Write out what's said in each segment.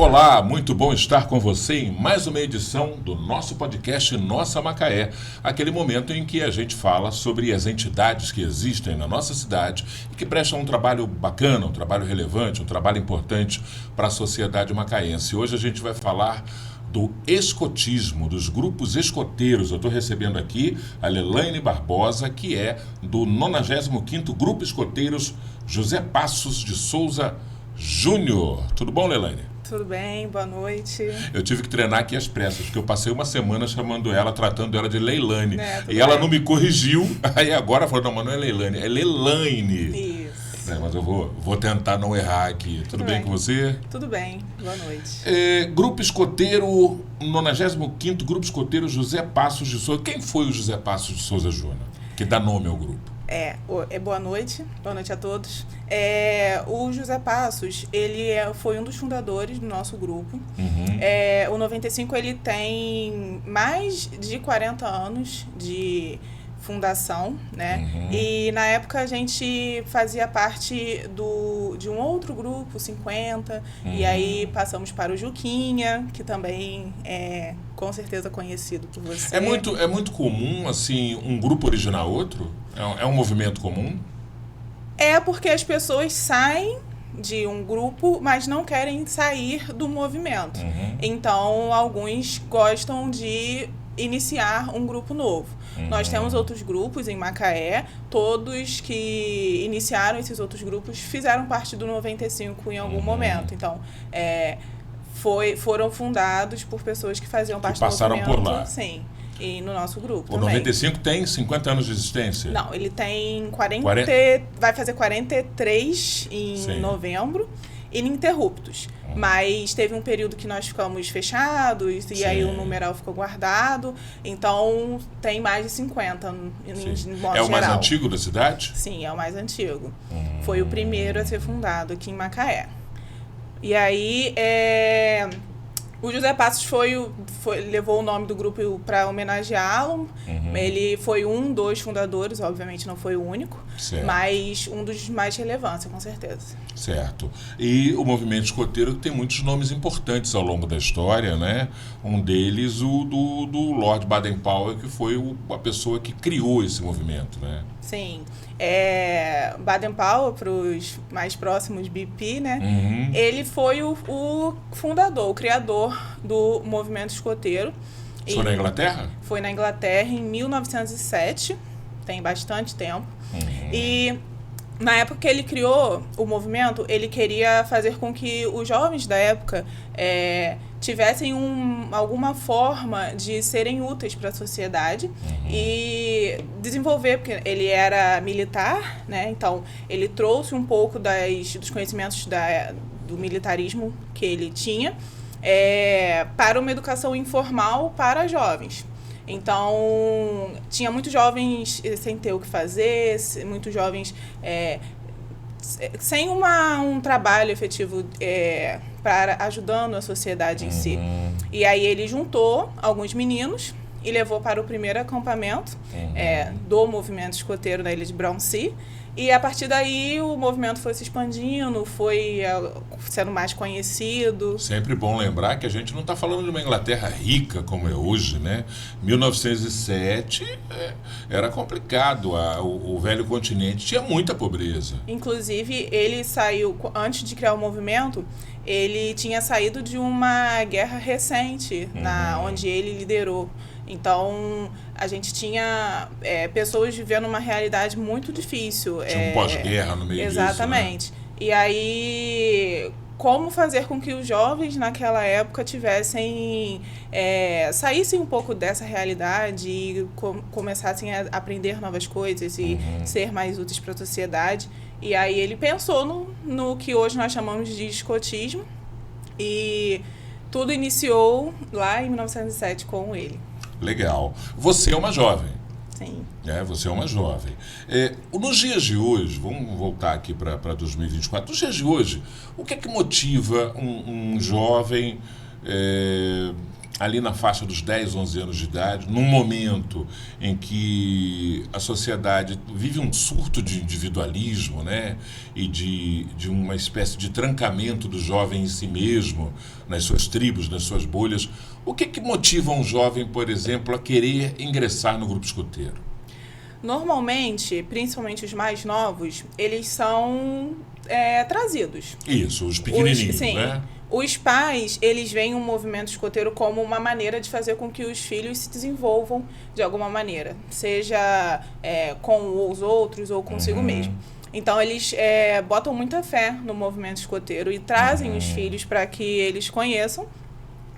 Olá, muito bom estar com você em mais uma edição do nosso podcast Nossa Macaé, aquele momento em que a gente fala sobre as entidades que existem na nossa cidade e que prestam um trabalho bacana, um trabalho relevante, um trabalho importante para a sociedade macaense. Hoje a gente vai falar do escotismo, dos grupos escoteiros. Eu estou recebendo aqui a Lelaine Barbosa, que é do 95º Grupo Escoteiros José Passos de Souza Júnior. Tudo bom, Lelaine? Tudo bem, boa noite. Eu tive que treinar aqui as pressas, porque eu passei uma semana chamando ela, tratando ela de Leilane. E bem. ela não me corrigiu, aí agora falou, não, mas não é Leilane, é Lelaine. Isso. Mas eu vou tentar não errar aqui. Tudo bem com você? Tudo bem, boa noite. Grupo Escoteiro, 95º Grupo Escoteiro José Passos de Souza. Quem foi o José Passos de Souza Júnior, que dá nome ao grupo? Boa noite a todos. O José Passos, ele foi um dos fundadores do nosso grupo. Uhum. O 95, ele tem mais de 40 anos de fundação, né? Uhum. E na época a gente fazia parte de um outro grupo, 50, e aí passamos para o Juquinha, que também é com certeza conhecido por você. É muito comum, assim, um grupo originar outro? É um movimento comum? É porque as pessoas saem de um grupo, mas não querem sair do movimento. Uhum. Então, alguns gostam de iniciar um grupo novo. Uhum. Nós temos outros grupos em Macaé, todos que iniciaram esses outros grupos fizeram parte do 95 em algum momento. Então, foram fundados por pessoas que faziam parte do movimento. Passaram por lá. Sim, e no nosso grupo O também. 95 tem 50 anos de existência? Não, ele tem 40. Vai fazer 43 em novembro, ininterruptos. Mas teve um período que nós ficamos fechados e aí o numeral ficou guardado. Então, tem mais de 50 em modo geral. É o mais antigo da cidade? Sim, é o mais antigo. Foi o primeiro a ser fundado aqui em Macaé. E aí, o José Passos levou o nome do grupo para homenageá-lo. Ele foi um dos fundadores, obviamente não foi o único, certo, mas um dos mais relevância, com certeza. Certo. E o movimento escoteiro tem muitos nomes importantes ao longo da história, né? Um deles, o do Lord Baden-Powell, que foi a pessoa que criou esse movimento, né? Sim. Baden-Powell, para os mais próximos, BP, né? Ele foi o fundador, o criador do movimento escoteiro. Foi na Inglaterra? Foi na Inglaterra em 1907, tem bastante tempo. E na época que ele criou o movimento, ele queria fazer com que os jovens da época tivessem alguma forma de serem úteis para a sociedade e desenvolver, porque ele era militar, né? Então ele trouxe um pouco dos conhecimentos do militarismo que ele tinha para uma educação informal para jovens. Então, tinha muitos jovens sem ter o que fazer, muitos jovens sem um trabalho efetivo para ajudando a sociedade em si. E aí ele juntou alguns meninos e levou para o primeiro acampamento do movimento escoteiro na ilha de Brownsea. E a partir daí o movimento foi se expandindo, foi sendo mais conhecido. Sempre bom lembrar que a gente não está falando de uma Inglaterra rica como é hoje, né? 1907 era complicado, o velho continente tinha muita pobreza. Inclusive, ele saiu, antes de criar o movimento, ele tinha saído de uma guerra recente, onde ele liderou. Então, a gente tinha pessoas vivendo uma realidade muito difícil. Tinha um pós-guerra no meio disso, né? Exatamente. E aí, como fazer com que os jovens naquela época saíssem um pouco dessa realidade e começassem a aprender novas coisas e ser mais úteis para a sociedade. E aí ele pensou no que hoje nós chamamos de escotismo e tudo iniciou lá em 1907 com ele. Legal. Você é uma jovem. Sim. Você é uma jovem. Nos dias de hoje, vamos voltar aqui para 2024, nos dias de hoje, o que é que motiva um jovem ali na faixa dos 10, 11 anos de idade, num momento em que a sociedade vive um surto de individualismo, né? E de uma espécie de trancamento do jovem em si mesmo, nas suas tribos, nas suas bolhas. O que motiva um jovem, por exemplo, a querer ingressar no grupo escoteiro? Normalmente, principalmente os mais novos, eles são trazidos. Isso, os pequenininhos, sim, né? Os pais, eles veem o movimento escoteiro como uma maneira de fazer com que os filhos se desenvolvam de alguma maneira, seja com os outros ou consigo mesmo. Então, eles botam muita fé no movimento escoteiro e trazem os filhos para que eles conheçam.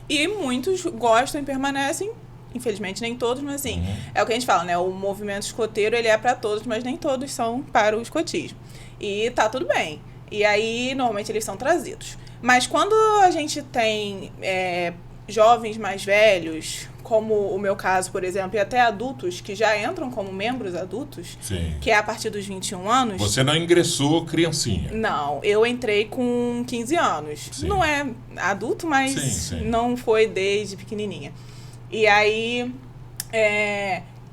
E muitos gostam e permanecem. Infelizmente, nem todos, mas assim, é o que a gente fala, né? O movimento escoteiro, ele é para todos, mas nem todos são para o escotismo. E tá tudo bem. E aí, normalmente, eles são trazidos. Mas quando a gente tem jovens mais velhos, como o meu caso, por exemplo, e até adultos que já entram como membros adultos, Sim. que é a partir dos 21 anos... Você não ingressou criancinha? Não, eu entrei com 15 anos. Sim. Não é adulto, mas Sim. não foi desde pequenininha. E aí,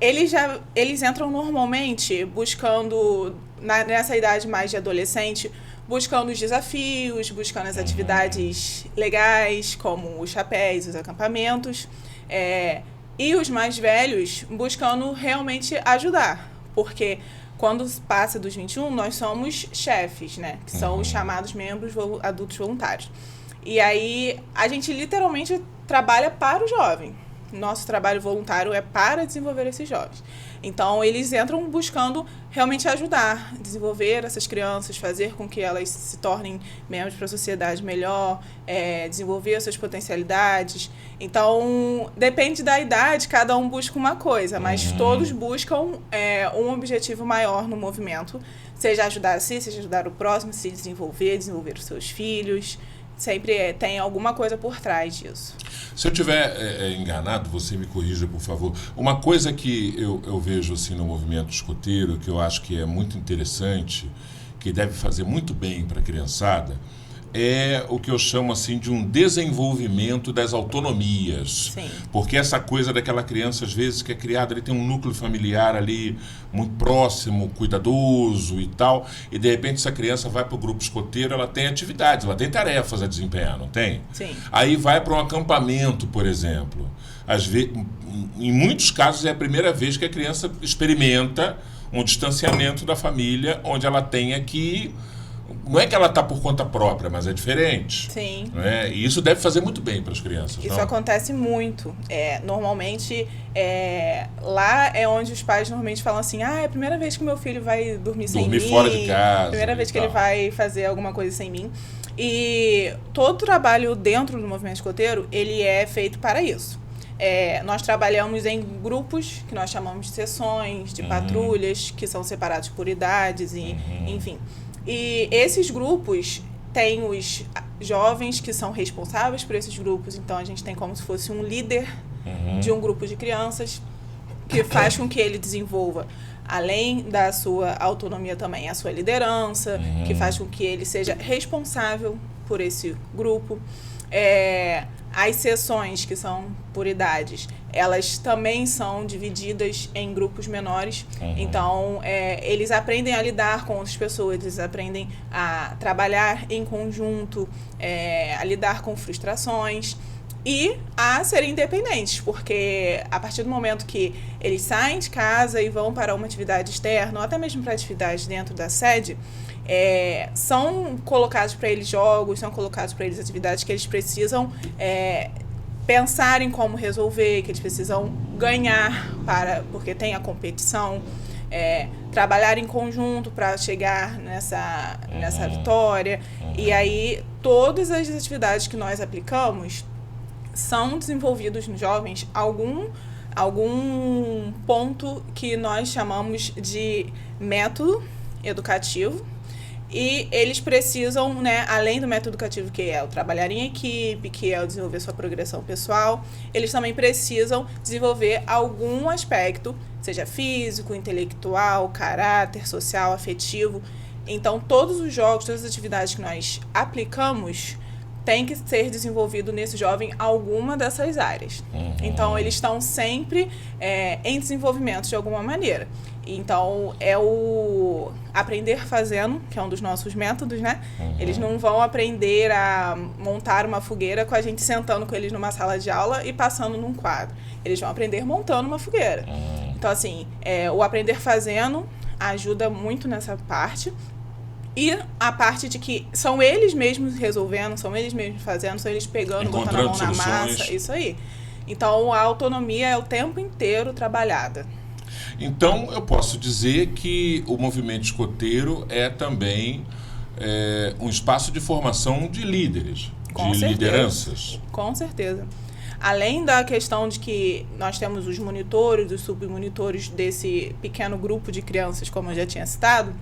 eles entram normalmente buscando, nessa idade mais de adolescente, buscando os desafios, buscando as atividades legais, como os chapéus, os acampamentos. E os mais velhos buscando realmente ajudar. Porque quando passa dos 21, nós somos chefes, né? Que são os chamados membros adultos voluntários. E aí, a gente literalmente trabalha para o jovem. Nosso trabalho voluntário é para desenvolver esses jovens. Então, eles entram buscando realmente ajudar, desenvolver essas crianças, fazer com que elas se tornem membros para a sociedade melhor, desenvolver suas potencialidades. Então, depende da idade, cada um busca uma coisa, mas todos buscam um objetivo maior no movimento, seja ajudar a si, seja ajudar o próximo, se desenvolver os seus filhos. Sempre tem alguma coisa por trás disso. Se eu estiver enganado, você me corrija, por favor. Uma coisa que eu vejo assim, no movimento escoteiro, que eu acho que é muito interessante, que deve fazer muito bem para a criançada, é o que eu chamo assim de um desenvolvimento das autonomias. Sim. Porque essa coisa daquela criança, às vezes, que é criada, ele tem um núcleo familiar ali muito próximo, cuidadoso e tal, e de repente essa criança vai para o grupo escoteiro, ela tem atividades, ela tem tarefas a desempenhar, não tem? Sim. Aí vai para um acampamento, por exemplo. Às vezes, em muitos casos é a primeira vez que a criança experimenta um distanciamento da família, onde ela tenha que... Não é que ela está por conta própria, mas é diferente. Sim. Né? E isso deve fazer muito bem para as crianças. Isso não? acontece muito. Normalmente, lá é onde os pais normalmente falam assim, é a primeira vez que meu filho vai dormir sem mim. Dormir fora de casa. Primeira vez que ele vai fazer alguma coisa sem mim. E todo o trabalho dentro do movimento escoteiro, ele é feito para isso. Nós trabalhamos em grupos, que nós chamamos de sessões, de patrulhas, que são separados por idades, e, enfim. E esses grupos têm os jovens que são responsáveis por esses grupos. Então, a gente tem como se fosse um líder de um grupo de crianças que faz com que ele desenvolva, além da sua autonomia também, a sua liderança, que faz com que ele seja responsável por esse grupo. As sessões, que são por idades, elas também são divididas em grupos menores. Então, eles aprendem a lidar com outras pessoas, eles aprendem a trabalhar em conjunto, a lidar com frustrações e a serem independentes, porque a partir do momento que eles saem de casa e vão para uma atividade externa, ou até mesmo para atividades dentro da sede, são colocados para eles jogos, são colocados para eles atividades que eles precisam pensar em como resolver, que eles precisam ganhar, porque tem a competição, trabalhar em conjunto para chegar nessa vitória. E aí, todas as atividades que nós aplicamos são desenvolvidos nos jovens algum ponto que nós chamamos de método educativo. E eles precisam, né, além do método educativo, que é o trabalhar em equipe, que é o desenvolver sua progressão pessoal, eles também precisam desenvolver algum aspecto, seja físico, intelectual, caráter, social, afetivo. Então, todos os jogos, todas as atividades que nós aplicamos tem que ser desenvolvido nesse jovem alguma dessas áreas. Então, eles estão sempre em desenvolvimento de alguma maneira. Então, é o aprender fazendo, que é um dos nossos métodos, né? Eles não vão aprender a montar uma fogueira com a gente sentando com eles numa sala de aula e passando num quadro. Eles vão aprender montando uma fogueira. Então, assim, o aprender fazendo ajuda muito nessa parte. E a parte de que são eles mesmos resolvendo, são eles mesmos fazendo, são eles pegando, botando a mão na massa, isso aí. Então, a autonomia é o tempo inteiro trabalhada. Então, eu posso dizer que o movimento escoteiro é também um espaço de formação de líderes, de lideranças. Com certeza. Além da questão de que nós temos os monitores, os submonitores desse pequeno grupo de crianças, como eu já tinha citado,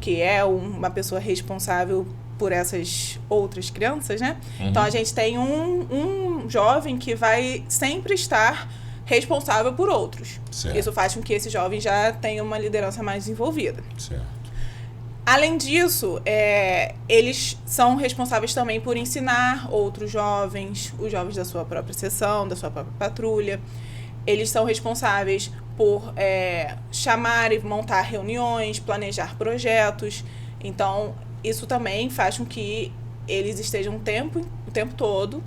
que é uma pessoa responsável por essas outras crianças, né? Então, a gente tem um jovem que vai sempre estar responsável por outros. Certo. Isso faz com que esse jovem já tenha uma liderança mais desenvolvida. Certo. Além disso, eles são responsáveis também por ensinar outros jovens, os jovens da sua própria seção, da sua própria patrulha. Eles são responsáveis por chamar e montar reuniões, planejar projetos. Então, isso também faz com que eles estejam o tempo todo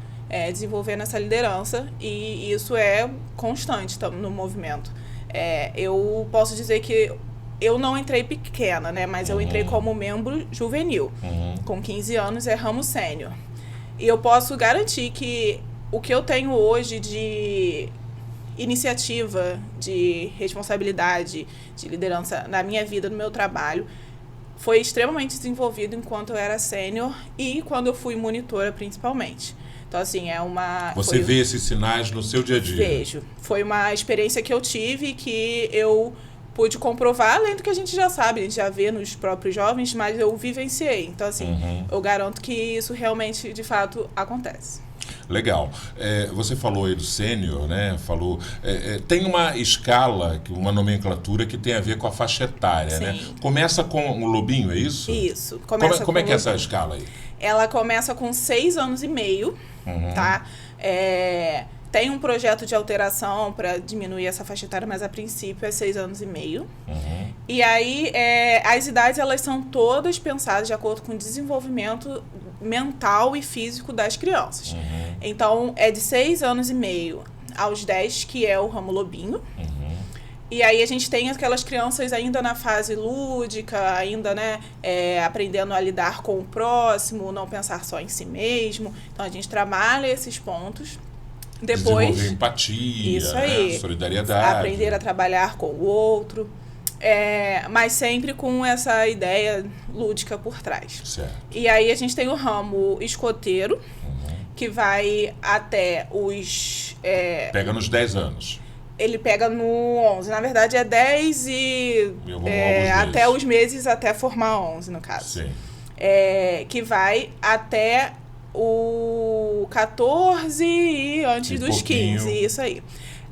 desenvolvendo essa liderança, e isso é constante no movimento. Eu posso dizer que eu não entrei pequena, né? Mas eu entrei como membro juvenil. Com 15 anos é ramo sênior. E eu posso garantir que o que eu tenho hoje de iniciativa, de responsabilidade, de liderança na minha vida, no meu trabalho, foi extremamente desenvolvido enquanto eu era sênior e quando eu fui monitora, principalmente. Então, assim, Você vê esses sinais no seu dia a dia? Vejo. Foi uma experiência que eu tive, que eu pude comprovar, além do que a gente já sabe, a gente já vê nos próprios jovens, mas eu vivenciei. Então, assim, eu garanto que isso realmente, de fato, acontece. Legal. Você falou aí do sênior, né? Tem uma escala, uma nomenclatura que tem a ver com a faixa etária, né? Começa com o lobinho, é isso? Isso. Como é que é essa escala aí? Ela começa com 6 anos e meio, tá? Tem um projeto de alteração para diminuir essa faixa etária, mas a princípio é 6 anos e meio. E aí, as idades, elas são todas pensadas de acordo com o desenvolvimento mental e físico das crianças. Então, é de 6 anos e meio aos 10, que é o ramo lobinho. E aí a gente tem aquelas crianças ainda na fase lúdica, ainda, né, aprendendo a lidar com o próximo, não pensar só em si mesmo. Então, a gente trabalha esses pontos. Depois, desenvolver empatia, isso aí, né? Solidariedade. Aprender a trabalhar com o outro, mas sempre com essa ideia lúdica por trás. Certo. E aí a gente tem o ramo escoteiro, que vai até os... Pega nos 10 anos. Ele pega no 11. Na verdade, é 10 e até os meses, até formar 11, no caso. Sim. Que vai até o 14 e antes dos pouquinho. 15, isso aí.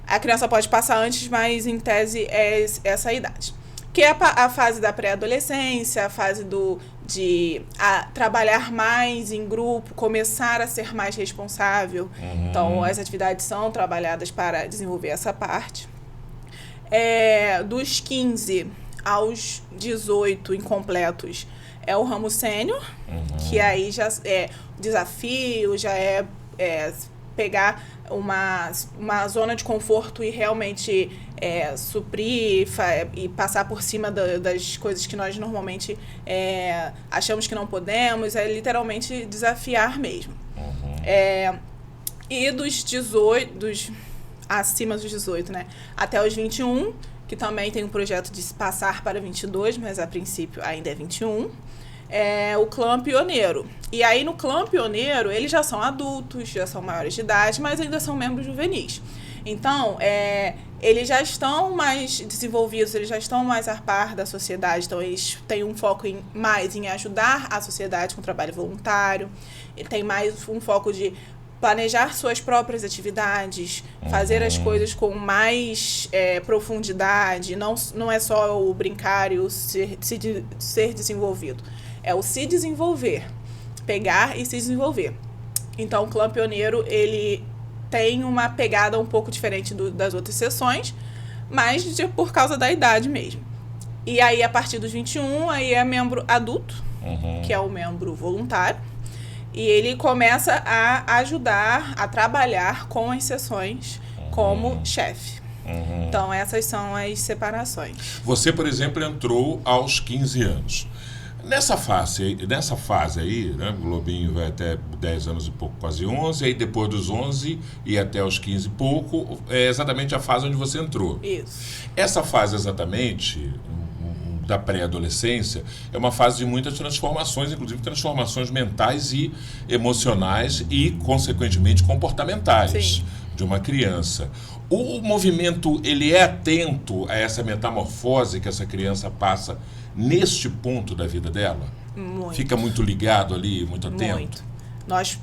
A criança pode passar antes, mas em tese é essa idade. Que é a fase da pré-adolescência, a fase de trabalhar mais em grupo, começar a ser mais responsável. Então, as atividades são trabalhadas para desenvolver essa parte. Dos 15 aos 18 incompletos é o ramo sênior, que aí já é desafio, já é pegar uma zona de conforto e realmente suprir e passar por cima das coisas que nós normalmente achamos que não podemos, é literalmente desafiar mesmo. E dos 18, acima dos 18, né, até os 21, que também tem um projeto de se passar para 22, mas a princípio ainda é 21, o clã pioneiro. E aí no clã pioneiro, eles já são adultos, já são maiores de idade, mas ainda são membros juvenis. Então, eles já estão mais desenvolvidos, eles já estão mais a par da sociedade, então eles têm um foco mais em ajudar a sociedade com trabalho voluntário, ele tem mais um foco de planejar suas próprias atividades, fazer as coisas com mais profundidade, não é só o brincar e o ser desenvolvido, é o se desenvolver, pegar e se desenvolver. Então, o Clã Pioneiro, ele tem uma pegada um pouco diferente das outras sessões, mas por causa da idade mesmo. E aí, a partir dos 21, aí é membro adulto, que é o membro voluntário, e ele começa a ajudar, a trabalhar com as sessões como chefe. Então, essas são as separações. Você, por exemplo, entrou aos 15 anos. Nessa fase aí, né, o Globinho vai até 10 anos e pouco, quase 11, aí depois dos 11 e até os 15 e pouco, é exatamente a fase onde você entrou. Isso. Essa fase exatamente da pré-adolescência é uma fase de muitas transformações, inclusive transformações mentais e emocionais e, consequentemente, comportamentais. Sim. De uma criança. O movimento, ele é atento a essa metamorfose que essa criança passa neste ponto da vida dela? Muito. Fica muito ligado ali, muito atento? Muito. Nós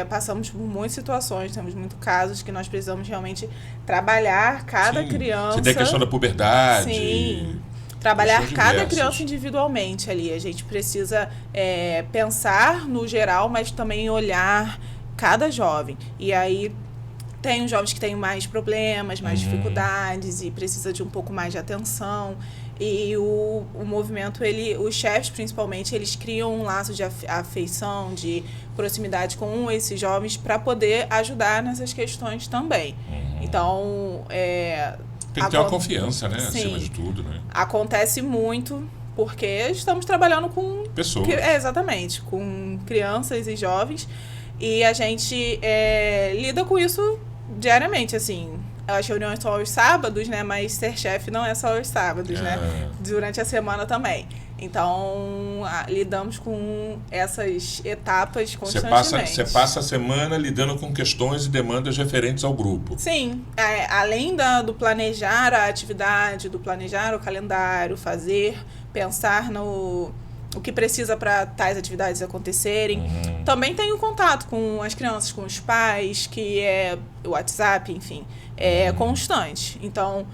passamos por muitas situações, temos muitos casos que nós precisamos realmente trabalhar cada criança. Você tem a questão da puberdade. Sim. Trabalhar cada diversas. criança individualmente ali. A gente precisa pensar no geral, mas também olhar cada jovem. E aí tem os jovens que têm mais problemas, mais dificuldades e precisa de um pouco mais de atenção. E o movimento, os chefes principalmente, eles criam um laço de afeição, de proximidade com esses jovens para poder ajudar nessas questões também. Então, tem que ter uma confiança, né? Sim. Acima de tudo, né? Acontece muito porque estamos trabalhando com pessoas. Exatamente, com crianças e jovens. E a gente lida com isso diariamente, assim. As reuniões são aos sábados, né? Mas ser chefe não é só aos sábados, né? Durante a semana também. Então, lidamos com essas etapas constantemente. Você passa a semana lidando com questões e demandas referentes ao grupo. Sim. Além do planejar a atividade, do planejar o calendário, pensar no o que precisa para tais atividades acontecerem. Também tenho contato com as crianças, com os pais, que é o WhatsApp, enfim, é constante. Então,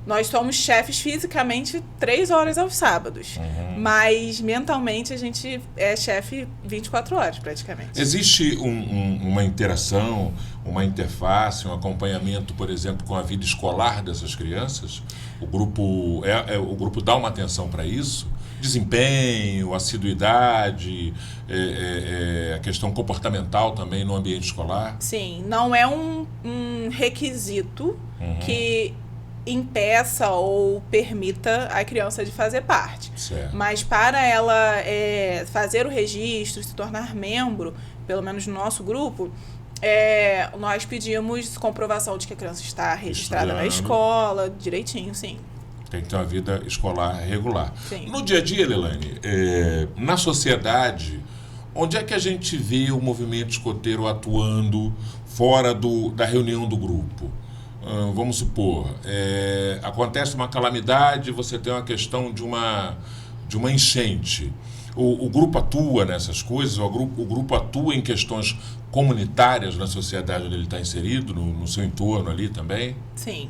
nós somos chefes fisicamente 3 horas aos sábados, mas mentalmente a gente é chefe 24 horas praticamente. Existe uma interação, uma interface, um acompanhamento, por exemplo, com a vida escolar dessas crianças? O grupo dá uma atenção para isso? Desempenho, assiduidade, a questão comportamental também no ambiente escolar? Sim, não é um requisito que impeça ou permita a criança de fazer parte. Certo. Mas para ela fazer o registro, se tornar membro, pelo menos no nosso grupo, nós pedimos comprovação de que a criança está registrada na escola, direitinho, sim. Tem que ter uma vida escolar regular. Sim. No dia a dia, Leilane, na sociedade, onde é que a gente vê o movimento escoteiro atuando fora da reunião do grupo? Vamos supor, acontece uma calamidade, você tem uma questão de uma enchente. O grupo atua nessas coisas? O grupo atua em questões comunitárias na sociedade onde ele está inserido, no seu entorno ali também? Sim.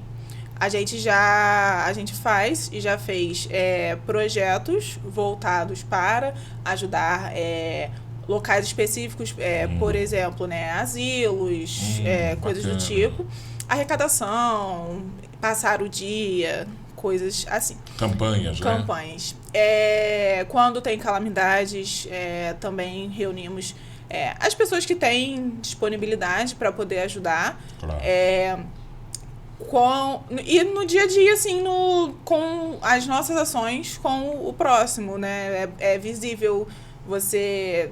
A gente faz e já fez projetos voltados para ajudar locais específicos, por exemplo, né, asilos, coisas do tipo. Arrecadação, passar o dia, coisas assim. Campanhas, né? Campanhas. Quando tem calamidades, também reunimos as pessoas que têm disponibilidade para poder ajudar. Claro. E no dia a dia, assim, com as nossas ações com o próximo, né? É visível, você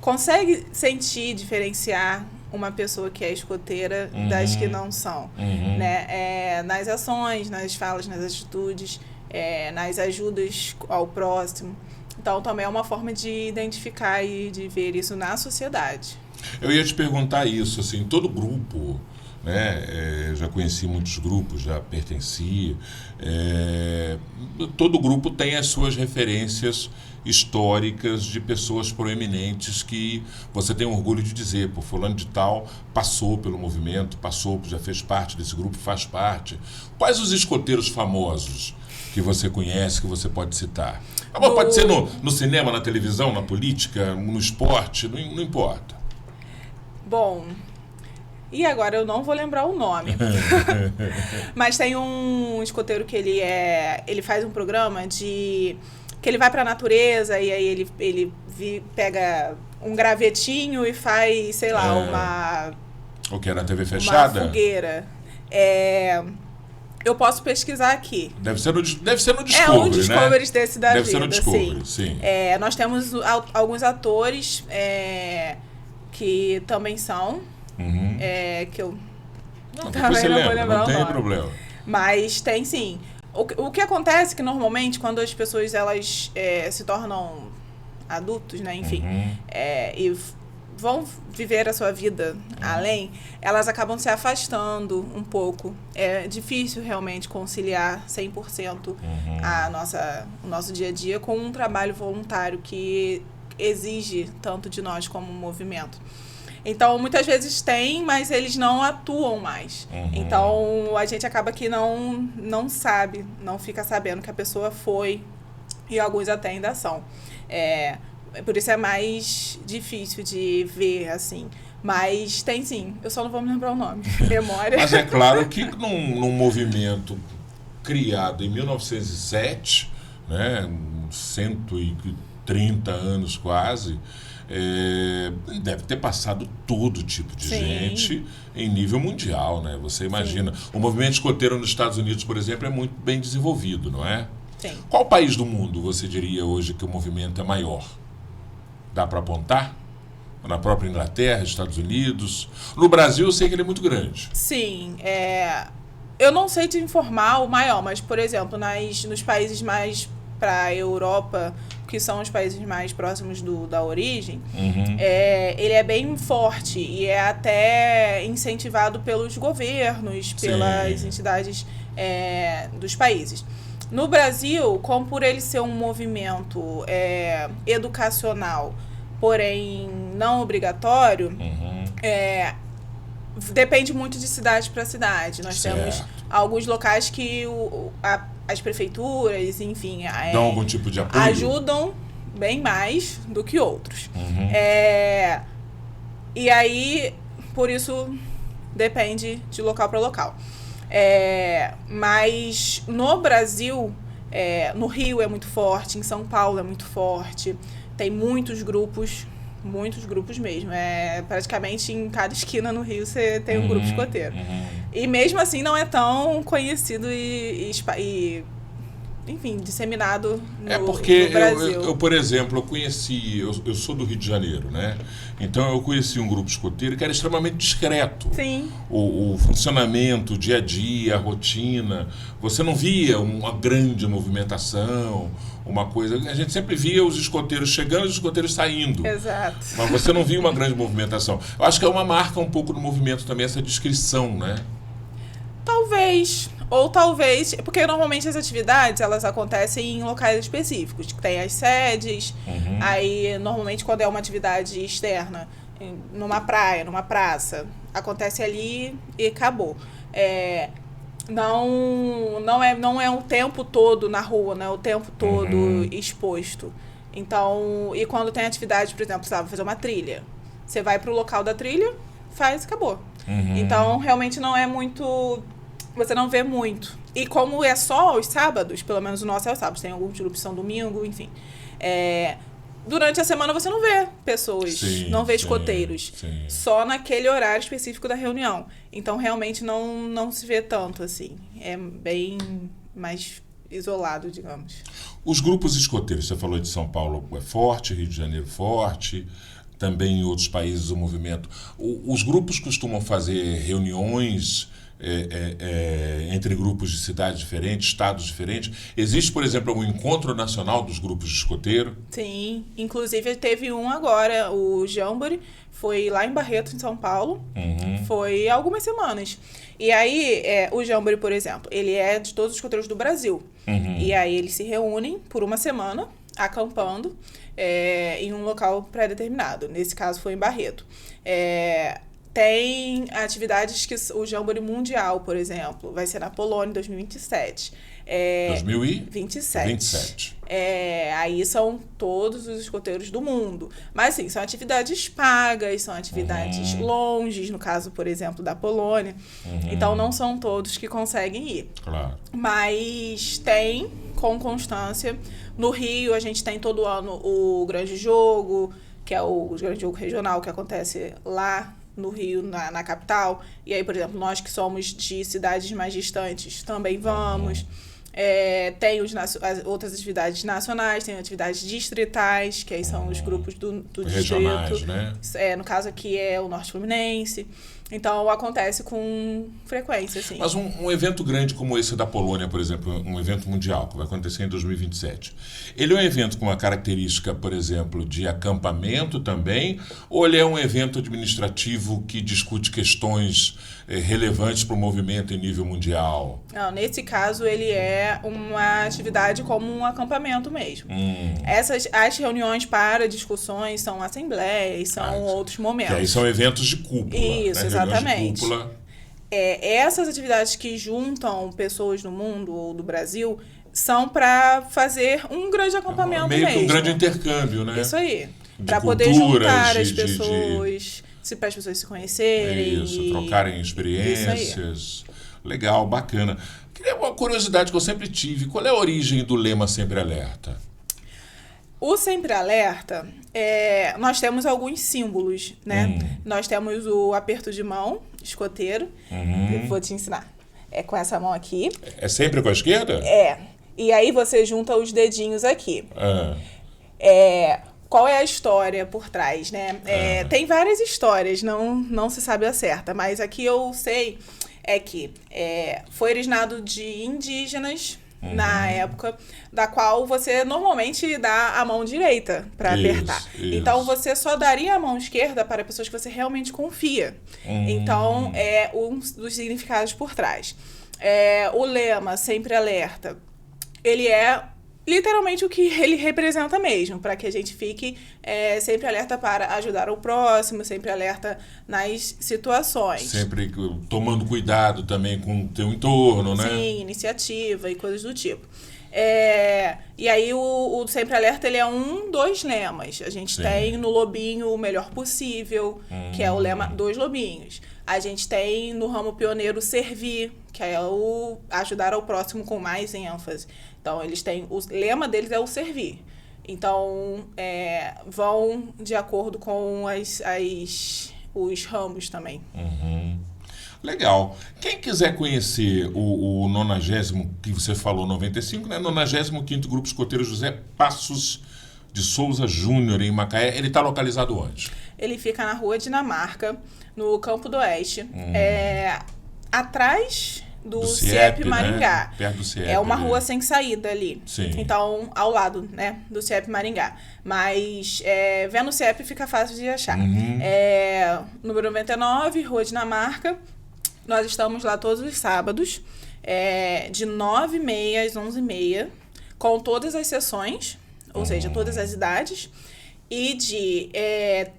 consegue sentir, diferenciar uma pessoa que é escoteira das que não são, né? Nas ações, nas falas, nas atitudes, nas ajudas ao próximo. Então, também é uma forma de identificar e de ver isso na sociedade. Eu ia te perguntar isso, assim, todo grupo, né? Já conheci muitos grupos, já pertenci. Todo grupo tem as suas referências históricas de pessoas proeminentes que você tem orgulho de dizer, por fulano de tal passou pelo movimento, já fez parte desse grupo, faz parte. Quais os escoteiros famosos que você conhece, que você pode citar? Amor, pode ser no cinema, na televisão, na política, no esporte, não importa. Bom, e agora eu não vou lembrar o nome. Mas tem um escoteiro que ele faz um programa que ele vai pra natureza e aí ele pega um gravetinho e faz, sei lá, uma... O que, na TV fechada? Uma fogueira. Eu posso pesquisar aqui. Deve ser no Discovery, é um Discovery, né? Desse da Deve vida, ser no Discovery, sim. Nós temos alguns atores que também são, que eu também não vou lembrar o nome. Não tem problema. Mas tem sim. O que acontece é que normalmente quando as pessoas elas se tornam adultos, né, enfim, e vão viver a sua vida além, elas acabam se afastando um pouco. É difícil realmente conciliar 100% o nosso dia a dia com um trabalho voluntário que exige tanto de nós como movimento. Então, muitas vezes tem, mas eles não atuam mais. Então, a gente acaba que não sabe, não fica sabendo que a pessoa foi, e alguns até ainda são. Por isso é mais difícil de ver, assim. Mas tem sim, eu só não vou me lembrar o nome. Memória. Mas é claro que num movimento criado em 1907, né, 130 anos quase, deve ter passado todo tipo de gente em nível mundial, né? Você imagina. O movimento escoteiro nos Estados Unidos, por exemplo, é muito bem desenvolvido, não é? Sim. Qual país do mundo você diria hoje que o movimento é maior? Dá para apontar? Na própria Inglaterra, Estados Unidos. No Brasil, eu sei que ele é muito grande. Sim. Eu não sei te informar o maior, mas, por exemplo, nos países mais para a Europa, que são os países mais próximos da origem, ele é bem forte e é até incentivado pelos governos, pelas entidades dos países. No Brasil, como por ele ser um movimento educacional, porém não obrigatório, depende muito de cidade para cidade. Nós temos alguns locais que as prefeituras, enfim, dão algum tipo de apoio? Ajudam bem mais do que outros. E aí, por isso, depende de local para local. Mas no Brasil, no Rio é muito forte, em São Paulo é muito forte, tem muitos grupos mesmo. Praticamente em cada esquina no Rio você tem um grupo escoteiro. E mesmo assim não é tão conhecido e enfim, disseminado no Brasil. Eu, por exemplo, eu sou do Rio de Janeiro, né? Então eu conheci um grupo escoteiro que era extremamente discreto. Sim. O funcionamento, o dia a dia, a rotina. Você não via uma grande movimentação, uma coisa... A gente sempre via os escoteiros chegando e os escoteiros saindo. Exato. Mas você não via uma grande movimentação. Eu acho que é uma marca um pouco do movimento também, essa discrição, né? Talvez. Ou talvez... Porque normalmente as atividades, elas acontecem em locais específicos. Tem as sedes. Aí, normalmente, quando é uma atividade externa, numa praia, numa praça, acontece ali e acabou. Não é o tempo todo na rua, não é o tempo todo exposto. Então, e quando tem atividade, por exemplo, você vai fazer uma trilha. Você vai pro local da trilha, faz e acabou. Então, realmente não é muito... Você não vê muito. E como é só os sábados, pelo menos o nosso é os sábados, tem alguns grupos que são domingo, enfim. Durante a semana você não vê pessoas, não vê escoteiros. Só naquele horário específico da reunião. Então, realmente, não se vê tanto, assim. É bem mais isolado, digamos. Os grupos escoteiros, você falou de São Paulo é forte, Rio de Janeiro forte, também em outros países o movimento. Os grupos costumam fazer reuniões... entre grupos de cidades diferentes, estados diferentes. Existe, por exemplo, um encontro nacional dos grupos de escoteiro? Sim, inclusive teve um agora, o Jamboree, foi lá em Barreto, em São Paulo, foi há algumas semanas. E aí, o Jamboree, por exemplo, ele é de todos os escoteiros do Brasil. E aí eles se reúnem por uma semana, acampando, em um local pré-determinado. Nesse caso foi em Barreto. Tem atividades que o Jamboree Mundial, por exemplo, vai ser na Polônia em 2027. 2027. 27. Aí são todos os escoteiros do mundo. Mas, sim, são atividades pagas, são atividades longes, no caso, por exemplo, da Polônia. Então, não são todos que conseguem ir. Claro. Mas tem, com constância. No Rio, a gente tem todo ano o Grande Jogo, que é o Grande Jogo regional, que acontece lá no Rio, na capital. E aí, por exemplo, nós que somos de cidades mais distantes, também vamos. Tem as outras atividades nacionais, tem atividades distritais, que aí são os grupos do regionais, distrito. né? No caso aqui é o Norte Fluminense. Então, acontece com frequência, assim. Mas um evento grande como esse da Polônia, por exemplo, um evento mundial, que vai acontecer em 2027, ele é um evento com uma característica, por exemplo, de acampamento também, ou ele é um evento administrativo que discute questões relevantes para o movimento em nível mundial? Não, nesse caso, ele é uma atividade como um acampamento mesmo. As reuniões para discussões são assembleias, são outros momentos. Que aí são eventos de cúpula. Isso, né? exatamente. De cúpula. Essas atividades que juntam pessoas do mundo ou do Brasil são para fazer um grande acampamento mesmo. Meio que um grande intercâmbio, né? Isso aí. De Para poder culturas, juntar as pessoas, para as pessoas se conhecerem. Isso, trocarem experiências. Legal, bacana. Queria uma curiosidade que eu sempre tive. Qual é a origem do lema Sempre Alerta? O Sempre Alerta, nós temos alguns símbolos, né? Nós temos o aperto de mão, escoteiro. Eu vou te ensinar. É com essa mão aqui. É sempre com a esquerda? E aí você junta os dedinhos aqui. Qual é a história por trás, né? Tem várias histórias, não se sabe a certa, mas aqui eu sei que foi originado de indígenas na época, da qual você normalmente dá a mão direita para apertar. Isso. Então, você só daria a mão esquerda para pessoas que você realmente confia. Então, é um dos significados por trás. O lema Sempre Alerta, ele é literalmente o que ele representa mesmo, para que a gente fique sempre alerta para ajudar o próximo, sempre alerta nas situações. Sempre tomando cuidado também com o teu entorno, né? Sim, iniciativa e coisas do tipo. E aí o Sempre Alerta, ele é dos lemas. A gente tem no Lobinho o Melhor Possível, que é o lema dos lobinhos. A gente tem no ramo pioneiro Servir, que é o ajudar ao próximo com mais ênfase. Então, eles têm, o lema deles é o servir. Então, vão de acordo com os ramos também. Legal. Quem quiser conhecer o 90º, que você falou, 95, né? 95º Grupo Escoteiro José Passos de Souza Júnior, em Macaé, ele está localizado onde? Ele fica na Rua Dinamarca, no Campo do Oeste. Atrás do CIEP Maringá. Né? Perto do CIEP. É uma rua sem saída ali. Sim. Então, ao lado, né, do CIEP Maringá. Mas, vendo o CIEP fica fácil de achar. Número 99, Rua Dinamarca. Nós estamos lá todos os sábados, de 9h30 às 11h30, com todas as sessões, ou seja, todas as idades, e de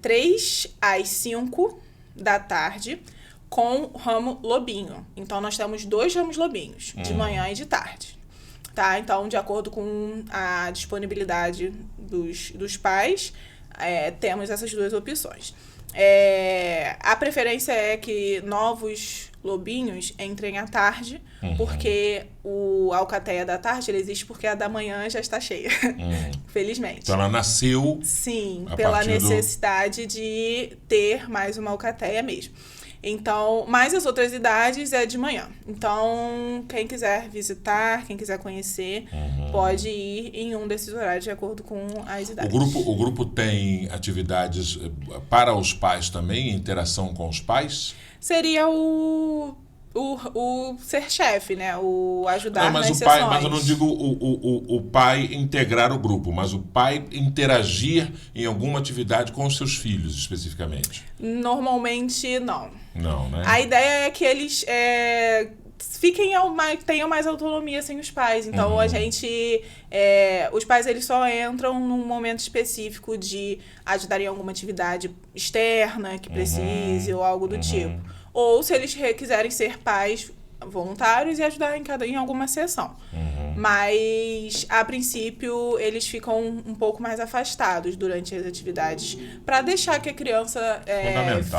3 às 5 da tarde, com o ramo Lobinho. Então, nós temos 2 ramos Lobinhos, de manhã e de tarde. Tá? Então, de acordo com a disponibilidade dos pais, temos essas 2 opções. A preferência é que novos lobinhos entrem à tarde, porque a alcateia da tarde ele existe porque a da manhã já está cheia, felizmente. Então ela nasceu... Sim, pela necessidade de ter mais uma alcateia mesmo. Então, mas as outras idades é de manhã. Então, quem quiser visitar, quem quiser conhecer, pode ir em um desses horários de acordo com as idades. O grupo tem atividades para os pais também, interação com os pais? Seria o ser chefe, né? O ajudar nas sessões. Mas eu não digo o pai integrar o grupo, mas o pai interagir em alguma atividade com os seus filhos, especificamente. Normalmente, não. Não, né? A ideia é que eles tenham mais autonomia sem os pais. Então, a gente... os pais, eles só entram num momento específico de ajudar em alguma atividade externa que precise ou algo do tipo. Ou se eles quiserem ser pais voluntários e ajudar em alguma sessão. Mas, a princípio, eles ficam um pouco mais afastados durante as atividades para deixar que a criança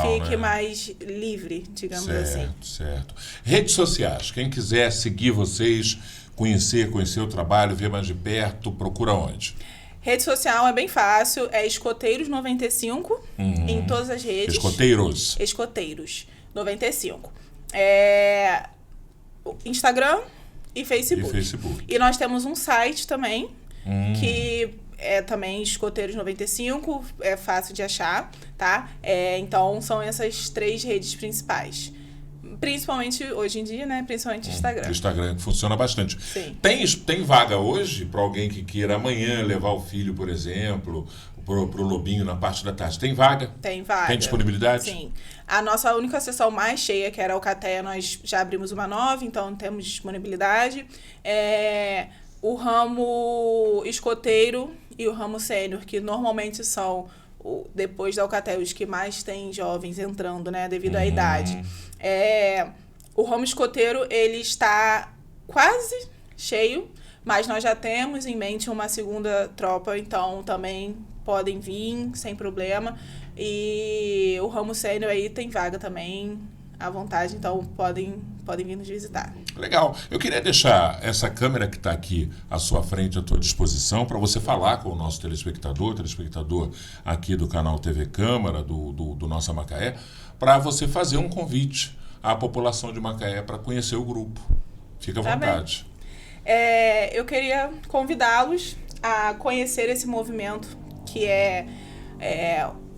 fique mais livre, digamos assim. Certo. Redes sociais. Quem quiser seguir vocês, conhecer o trabalho, ver mais de perto, procura onde? Rede social é bem fácil, é Escoteiros95 em todas as redes. Escoteiros 95. Instagram e Facebook. E nós temos um site também, que é também Escoteiros95, é fácil de achar, tá? Então, são essas 3 redes principais. Principalmente, hoje em dia, né? Principalmente Instagram. O Instagram que funciona bastante. Sim. Tem vaga hoje para alguém que queira amanhã levar o filho, por exemplo, pro Lobinho na parte da tarde? Tem vaga? Tem vaga. Tem disponibilidade? Sim. A nossa única sessão mais cheia, que era a Alcateia, nós já abrimos uma nova, então temos disponibilidade. O ramo escoteiro e o ramo sênior, que normalmente são, depois da Alcateia, os que mais têm jovens entrando, né? Devido à idade. O ramo escoteiro, ele está quase cheio, mas nós já temos em mente uma segunda tropa, então também podem vir sem problema. E o ramo sênior aí tem vaga também à vontade, então podem vir nos visitar. Legal. Eu queria deixar essa câmera que está aqui à sua frente, à tua disposição, para você falar com o nosso telespectador aqui do canal TV Câmara, do Nossa Macaé, para você fazer um convite à população de Macaé para conhecer o grupo. Fica à vontade. Eu queria convidá-los a conhecer esse movimento, que é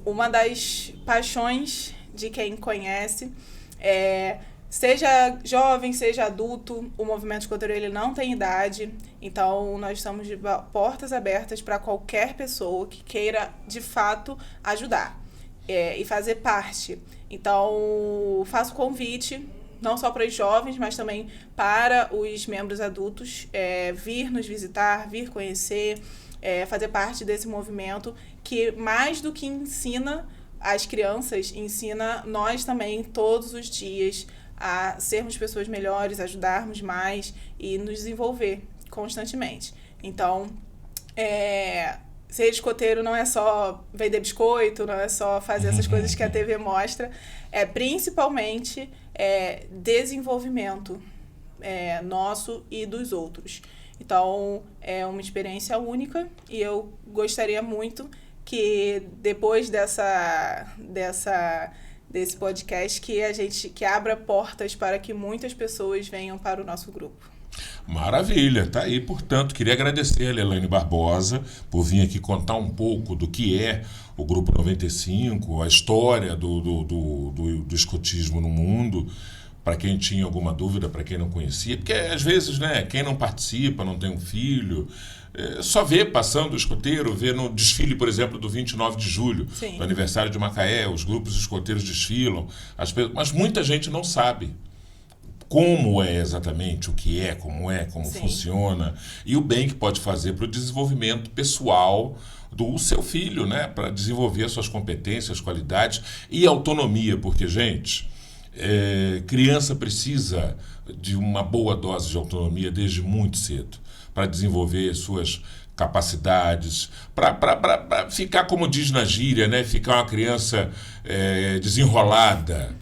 uma das paixões de quem conhece. Seja jovem, seja adulto, o movimento escoteiro ele não tem idade, então nós estamos de portas abertas para qualquer pessoa que queira, de fato, ajudar e fazer parte. Então, faço convite, não só para os jovens, mas também para os membros adultos, vir nos visitar, vir conhecer, fazer parte desse movimento que, mais do que ensina as crianças, ensina nós também todos os dias a sermos pessoas melhores, ajudarmos mais e nos desenvolver constantemente. Então, ser escoteiro não é só vender biscoito, não é só fazer essas coisas que a TV mostra, é principalmente desenvolvimento nosso e dos outros. Então, é uma experiência única e eu gostaria muito que depois desse podcast que abra portas para que muitas pessoas venham para o nosso grupo. Maravilha, tá aí. Portanto, queria agradecer a Lelaine Barbosa por vir aqui contar um pouco do que é o Grupo 95, a história do escotismo no mundo, para quem tinha alguma dúvida, para quem não conhecia, porque às vezes, né, quem não participa, não tem um filho, só vê passando o escoteiro, vê no desfile, por exemplo, do 29 de julho, Sim. do aniversário de Macaé, os grupos escoteiros desfilam, mas muita gente não sabe como é exatamente, como Sim. funciona, e o bem que pode fazer para o desenvolvimento pessoal do seu filho, né, para desenvolver suas competências, qualidades e autonomia, porque, gente, criança precisa de uma boa dose de autonomia desde muito cedo, para desenvolver suas capacidades, para ficar, como diz na gíria, né, ficar uma criança desenrolada,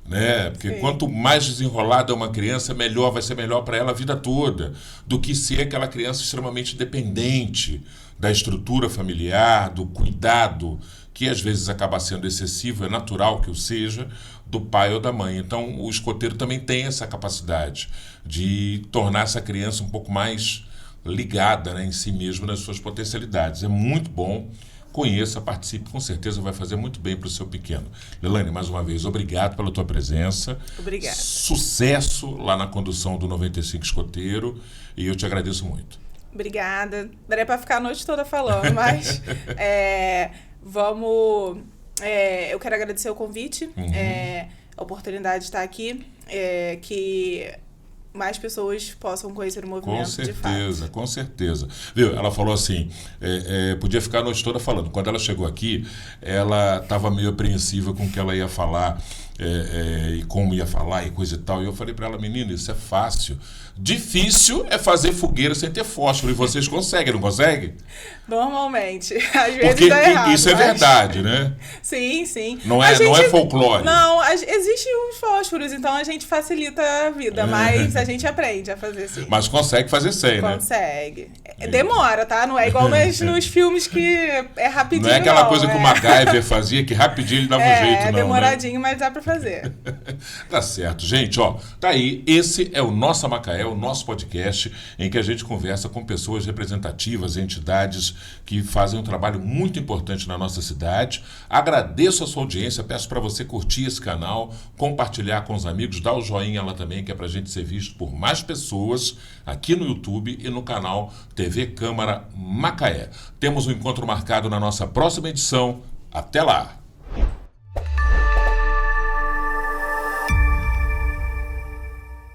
né? Porque Sim. Quanto mais desenrolada é uma criança, vai ser melhor para ela a vida toda, do que ser aquela criança extremamente dependente da estrutura familiar, do cuidado, que às vezes acaba sendo excessivo, é natural que o seja, do pai ou da mãe. Então, o escoteiro também tem essa capacidade de tornar essa criança um pouco mais ligada, né, em si mesmo, nas suas potencialidades. É muito bom. Conheça, participe, com certeza vai fazer muito bem para o seu pequeno. Lelaine, mais uma vez, obrigado pela tua presença. Obrigada. Sucesso lá na condução do 95 Escoteiro e eu te agradeço muito. Obrigada. Daria para ficar a noite toda falando, mas eu quero agradecer o convite, a oportunidade de estar aqui, que mais pessoas possam conhecer o movimento de fato. Com certeza. Viu? Ela falou assim, podia ficar a noite toda falando. Quando ela chegou aqui, ela estava meio apreensiva com o que ela ia falar e como ia falar e coisa e tal. E eu falei para ela, menina, isso é fácil. Difícil é fazer fogueira sem ter fósforo. E vocês conseguem, não conseguem? Normalmente. Às vezes Porque dá errado, isso é verdade, né? Sim, sim. Não é folclore. Não, existem os fósforos, então a gente facilita a vida, mas a gente aprende a fazer sim. Mas consegue fazer sem, né? Consegue. Demora, tá? Não é igual nos filmes que é rapidinho, não é aquela coisa que o MacGyver fazia, que rapidinho ele dava um jeito, não, demoradinho, né? mas dá pra fazer. Tá certo, gente, ó, tá aí, esse é o Nossa Macaé, o nosso podcast, em que a gente conversa com pessoas representativas, entidades que fazem um trabalho muito importante na nossa cidade. Agradeço a sua audiência, peço para você curtir esse canal, compartilhar com os amigos, dar o joinha lá também, que é pra gente ser visto por mais pessoas aqui no YouTube e no canal TV Câmara Macaé. Temos um encontro marcado na nossa próxima edição. Até lá!